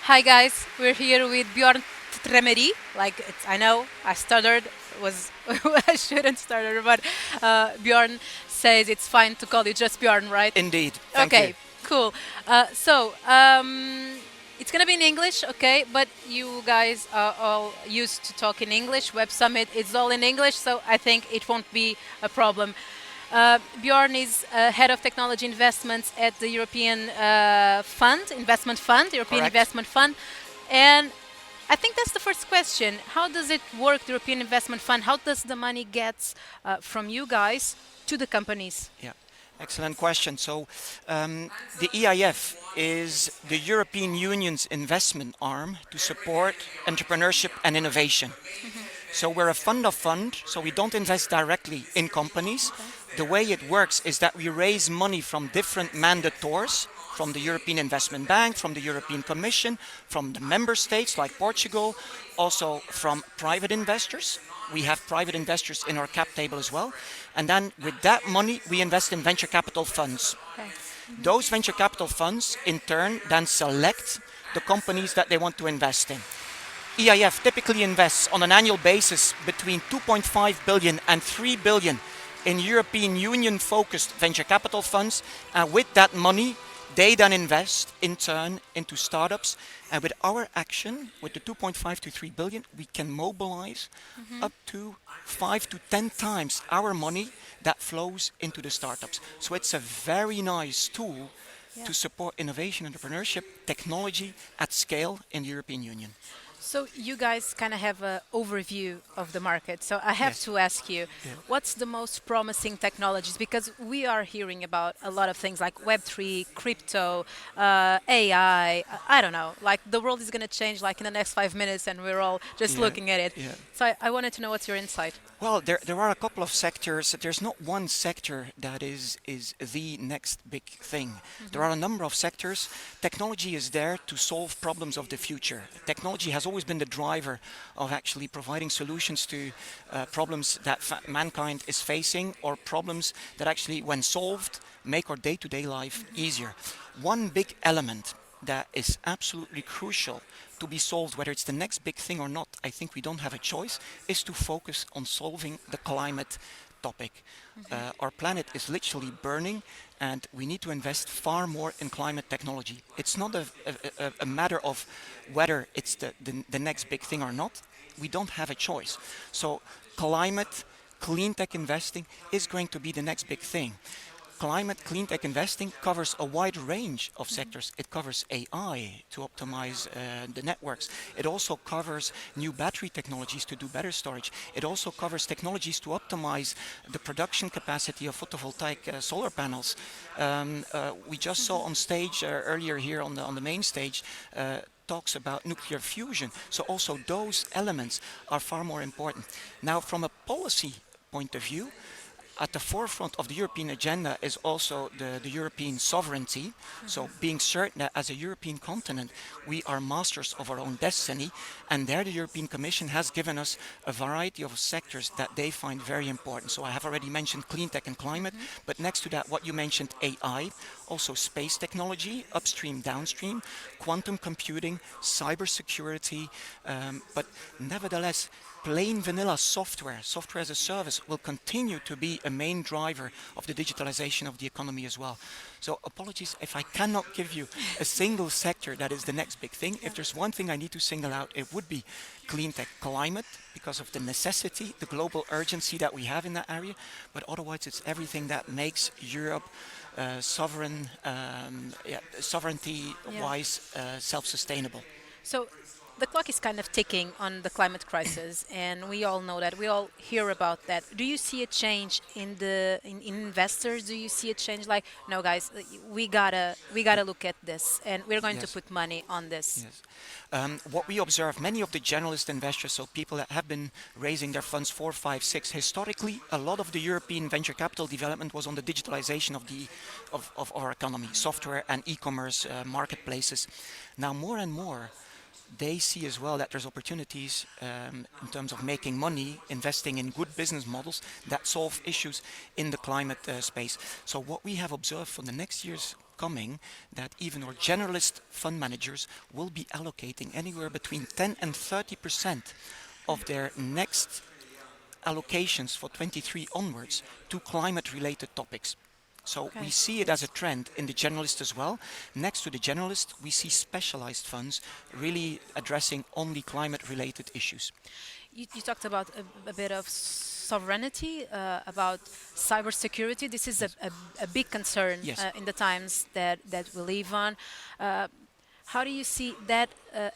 Hi guys, we're here with Bjorn Tremmerie. I know I stuttered, was I shouldn't stutter, but Bjorn says it's fine to call you just Bjorn, right? Indeed. Thank you. Okay, cool. So it's gonna be in English, okay? But you guys are all used to talk in English. Web Summit is all in English, so I think it won't be a problem. Bjorn is head of technology investments at the European European Correct. Investment Fund, and I think that's the first question. How does it work, the European Investment Fund? How does the money get from you guys to the companies? Yeah. Excellent question. The EIF is the European Union's investment arm to support entrepreneurship and innovation. So we're a fund of fund, so we don't invest directly in companies. Okay. The way it works is that we raise money from different mandators, from the European Investment Bank, from the European Commission, from the member states like Portugal, also from private investors. We have private investors in our cap table as well. And then with that money, we invest in venture capital funds. Okay. Those venture capital funds, in turn, then select the companies that they want to invest in. EIF typically invests on an annual basis between 2.5 billion and 3 billion in European Union focused venture capital funds. And with that money, they then invest in turn into startups. And with our action, with the 2.5 to 3 billion, we can mobilize up to 5 to 10 times our money that flows into the startups. So it's a very nice tool Yeah. to support innovation, entrepreneurship, technology at scale in the European Union. So you guys kind of have an overview of the market. So I have Yes. to ask you, Yeah. what's the most promising technologies? Because we are hearing about a lot of things like Web3, crypto, AI. I don't know. Like the world is going to change like in the next 5 minutes, and we're all just Yeah. looking at it. Yeah. So I wanted to know what's your insight. Well, there are a couple of sectors. There's not one sector that is the next big thing. There are a number of sectors. Technology is there to solve problems of the future. Technology has always been the driver of actually providing solutions to problems that mankind is facing, or problems that actually, when solved, make our day-to-day life easier. One big element that is absolutely crucial to be solved, whether it's the next big thing or not, I think we don't have a choice, is to focus on solving the climate topic. Our planet is literally burning, and we need to invest far more in climate technology. It's not a matter of whether it's the next big thing or not. We don't have a choice. So climate, clean tech investing is going to be the next big thing. Climate clean tech investing covers a wide range of sectors. It covers AI to optimize the networks. It also covers new battery technologies to do better storage. It also covers technologies to optimize the production capacity of photovoltaic solar panels. We just saw on stage earlier here on the main stage talks about nuclear fusion. So also those elements are far more important. Now, from a policy point of view, at the forefront of the European agenda is also the European sovereignty. So being certain that as a European continent, we are masters of our own destiny. And there the European Commission has given us a variety of sectors that they find very important. So I have already mentioned clean tech and climate, but next to that, what you mentioned, AI, also space technology, upstream, downstream, quantum computing, cybersecurity, but nevertheless, plain vanilla software, software as a service, will continue to be a main driver of the digitalization of the economy as well. So apologies if I cannot give you a single sector that is the next big thing. If there's one thing I need to single out, it would be clean tech climate, because of the necessity, the global urgency that we have in that area. But otherwise, it's everything that makes Europe sovereignty-wise self-sustainable. So the clock is kind of ticking on the climate crisis, and we all know that. We all hear about that. Do you see a change in in investors? Do you see a change like, no, guys, we gotta look at this, and we're going to Yes. put money on this. Yes. What we observe, many of the generalist investors, so people that have been raising their funds 4, 5, 6, historically, a lot of the European venture capital development was on the digitalization of our economy, software and e-commerce marketplaces. Now, more and more, they see as well that there's opportunities in terms of making money, investing in good business models that solve issues in the climate space. So what we have observed for the next years coming that even our generalist fund managers will be allocating anywhere between 10 and 30% of their next allocations for 23 onwards to climate-related topics. So we Okay. see it as a trend in the generalist as well. Next to the generalist, we see specialized funds really addressing only climate-related issues. You talked about a bit of sovereignty, about cybersecurity. This is Yes. a big concern Yes. in the times that we live on. Uh, how do you see that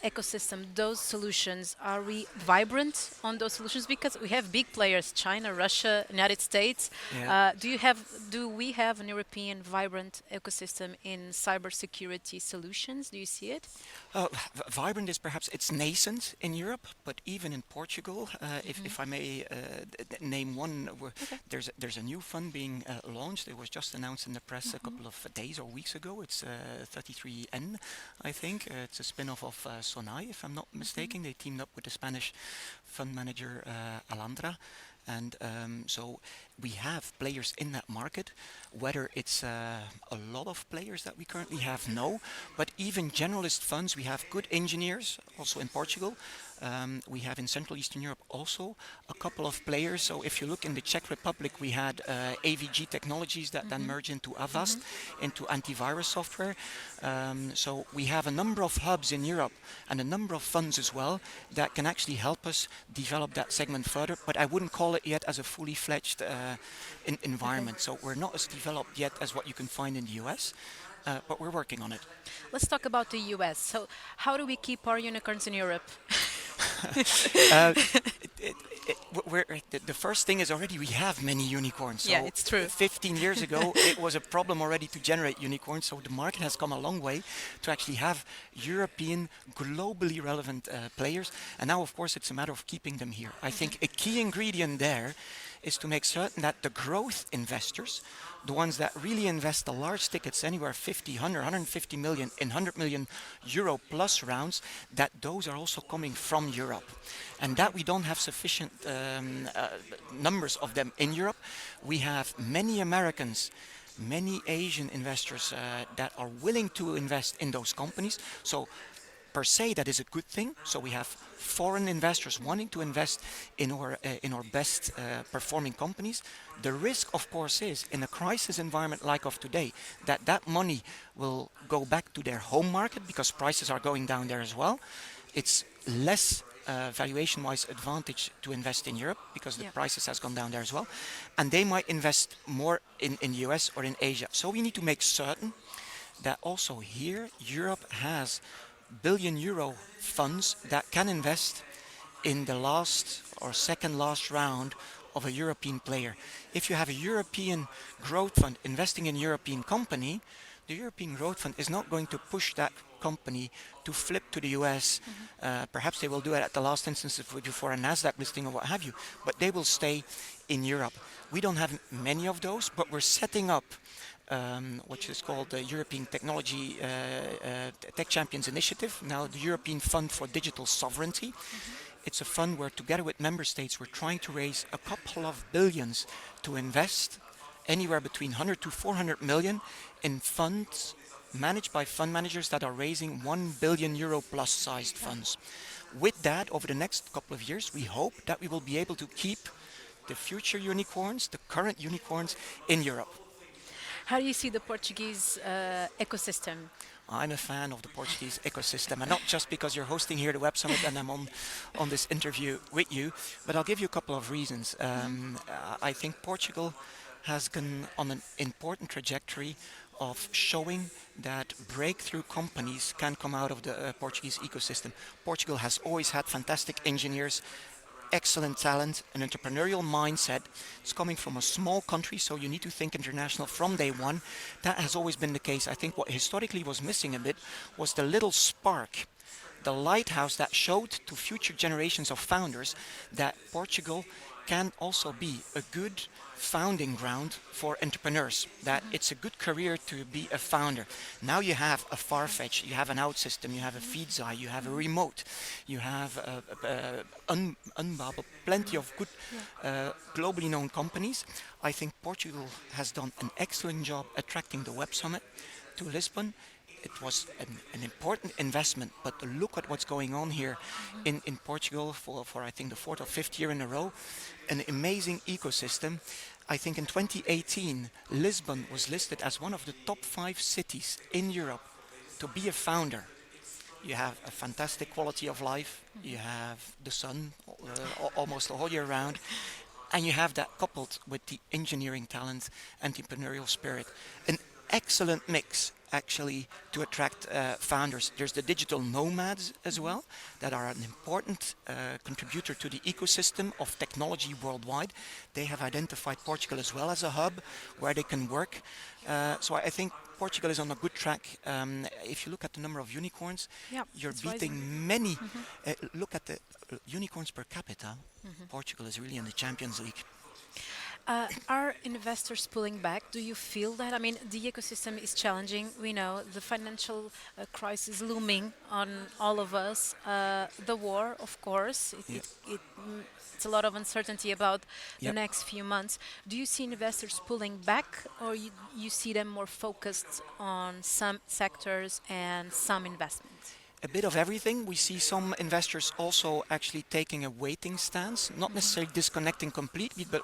ecosystem, those solutions? Are we vibrant on those solutions? Because we have big players, China, Russia, United States. Yeah. Do we have an European vibrant ecosystem in cybersecurity solutions? Do you see it? Vibrant is perhaps it's nascent in Europe, but even in Portugal, if I may name one, Okay. there's a new fund being launched. It was just announced in the press a couple of days or weeks ago. It's 33N, I think. It's a spin-off of Sonai, if I'm not mistaken. They teamed up with the Spanish fund manager Alandra. And so we have players in that market. Whether it's a lot of players that we currently have, no. But even generalist funds, we have good engineers, also in Portugal. We have in Central Eastern Europe also a couple of players. So if you look in the Czech Republic, we had AVG Technologies that then merged into Avast, into antivirus software. So we have a number of hubs in Europe and a number of funds as well that can actually help us develop that segment further. But I wouldn't call it yet as a fully fledged environment. So we're not as developed yet as what you can find in the US, but we're working on it. Let's talk about the US. So, how do we keep our unicorns in Europe? Uh, it, the first thing is already we have many unicorns. Yeah, So it's true. 15 years ago, it was a problem already to generate unicorns. So the market has come a long way to actually have European, globally relevant players. And now, of course, it's a matter of keeping them here. I think a key ingredient there is to make certain that the growth investors, the ones that really invest the large tickets, anywhere 50, 100, 150 million in 100 million euro plus rounds, that those are also coming from Europe. And that we don't have sufficient numbers of them in Europe. We have many Americans, many Asian investors that are willing to invest in those companies. So per se, that is a good thing. So we have foreign investors wanting to invest in our best performing companies. The risk, of course, is in a crisis environment like of today that that money will go back to their home market because prices are going down there as well. It's less valuation-wise advantage to invest in Europe because the Yeah. prices has gone down there as well, and they might invest more in the US or in Asia. So we need to make certain that also here Europe has billion euro funds that can invest in the last or second last round of a European player. If you have a European growth fund investing in a European company, the European growth fund is not going to push that company to flip to the US. Perhaps they will do it at the last instance before a NASDAQ listing or what have you, but they will stay in Europe. We don't have many of those, but we're setting up which is called the European Technology Tech Champions Initiative, now the European Fund for Digital Sovereignty. It's a fund where together with member states we're trying to raise a couple of billions to invest anywhere between 100 to 400 million in funds managed by fund managers that are raising 1 billion euro plus sized funds. With that, over the next couple of years, we hope that we will be able to keep the future unicorns, the current unicorns in Europe. How do you see the Portuguese ecosystem? I'm a fan of the Portuguese ecosystem, and not just because you're hosting here the Web Summit and I'm on this interview with you, but I'll give you a couple of reasons. I think Portugal has gone on an important trajectory of showing that breakthrough companies can come out of the Portuguese ecosystem. Portugal has always had fantastic engineers, excellent talent, an entrepreneurial mindset. It's coming from a small country, so you need to think international from day one. That has always been the case. I think what historically was missing a bit was the little spark, the lighthouse that showed to future generations of founders that Portugal can also be a good founding ground for entrepreneurs, that it's a good career to be a founder. Now you have a Farfetch, you have an OutSystem, you have a Feedzai, you have a Remote, you have Unbabel, plenty of good globally known companies. I think Portugal has done an excellent job attracting the Web Summit to Lisbon. It was an important investment, but look at what's going on here in Portugal for I think the fourth or fifth year in a row. An amazing ecosystem. I think in 2018, Lisbon was listed as one of the top 5 cities in Europe to be a founder. You have a fantastic quality of life. You have the sun almost the whole year round. And you have that coupled with the engineering talent, entrepreneurial spirit. An excellent mix, actually, to attract founders. There's the digital nomads as well, that are an important contributor to the ecosystem of technology worldwide. They have identified Portugal as well as a hub where they can work. So I think Portugal is on a good track. If you look at the number of unicorns, Yeah, you're it's beating rising. many. Look at the unicorns per capita. Portugal is really in the Champions League. Are investors pulling back? Do you feel that? I mean, the ecosystem is challenging. We know the financial crisis looming on all of us. The war, of course, Yeah. it's a lot of uncertainty about the Yep. next few months. Do you see investors pulling back, or you see them more focused on some sectors and some investments? A bit of everything. We see some investors also actually taking a waiting stance, not necessarily disconnecting completely, but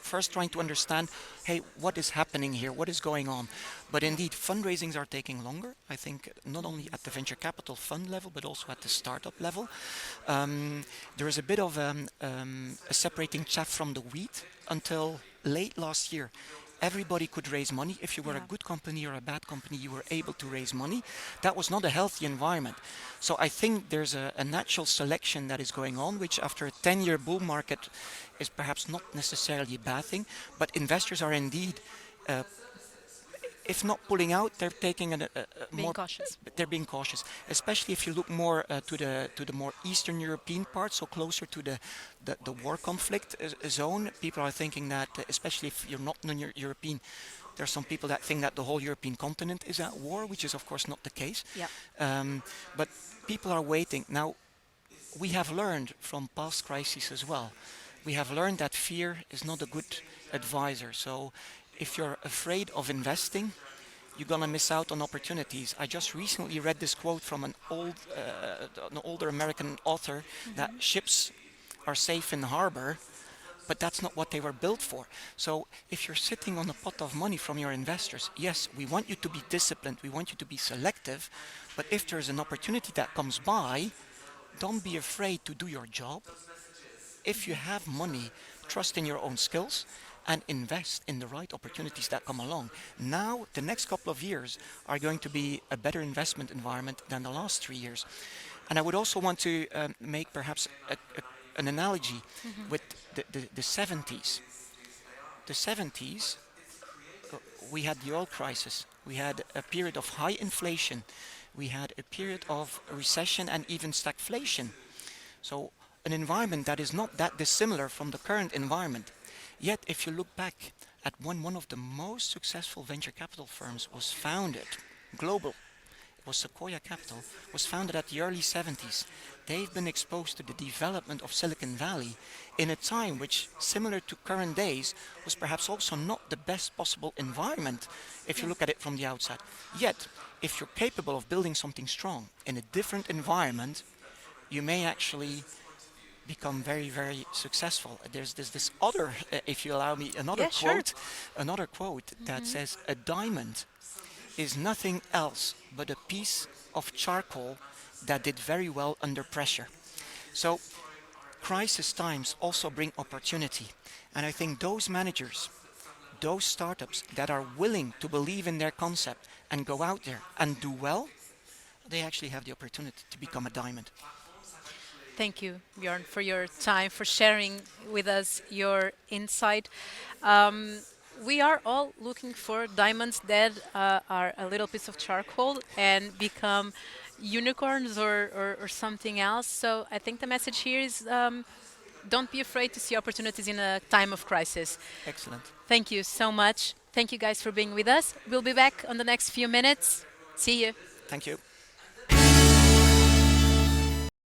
first trying to understand, hey, what is happening here? What is going on? But indeed, fundraisings are taking longer. I think not only at the venture capital fund level, but also at the startup level. There is a bit of a separating chaff from the wheat until late last year. Everybody could raise money. If you were a Yeah. good company or a bad company, you were able to raise money. That was not a healthy environment. So I think there's a natural selection that is going on, which after a 10-year bull market is perhaps not necessarily a bad thing. But investors are indeed, uh, if not pulling out, they're taking a Being more, cautious. they're being cautious, especially if you look more to the more Eastern European part, so closer to the war conflict zone. People are thinking that, especially if you're not non-European, there are some people that think that the whole European continent is at war, which is of course not the case. Yeah. But people are waiting. Now, we have learned from past crises as well. We have learned that fear is not a good advisor. So if you're afraid of investing, you're gonna miss out on opportunities. I just recently read this quote from an older American author that ships are safe in the harbor, but that's not what they were built for. So if you're sitting on a pot of money from your investors, yes, we want you to be disciplined, we want you to be selective, but if there's an opportunity that comes by, don't be afraid to do your job. If you have money, trust in your own skills and invest in the right opportunities that come along. Now, the next couple of years are going to be a better investment environment than the last 3 years. And I would also want to make perhaps an analogy with the 70s. The 70s, we had the oil crisis, we had a period of high inflation, we had a period of recession and even stagflation. So an environment that is not that dissimilar from the current environment. Yet if you look back at when one of the most successful venture capital firms was founded, global, it was Sequoia Capital, was founded at the early 70s. They've been exposed to the development of Silicon Valley in a time which, similar to current days, was perhaps also not the best possible environment if you look at it from the outside. Yet, if you're capable of building something strong in a different environment, you may actually become very, very successful. There's this other, if you allow me, Yeah, sure. another quote that says, "A diamond is nothing else but a piece of charcoal that did very well under pressure." So crisis times also bring opportunity. And I think those managers, those startups that are willing to believe in their concept and go out there and do well, they actually have the opportunity to become a diamond. Thank you, Bjorn, for your time, for sharing with us your insight. Um, we are all looking for diamonds that are a little piece of charcoal and become unicorns or something else. So I think the message here is don't be afraid to see opportunities in a time of crisis. Excellent. Thank you so much. Thank you guys for being with us. We'll be back on the next few minutes. See you. Thank you.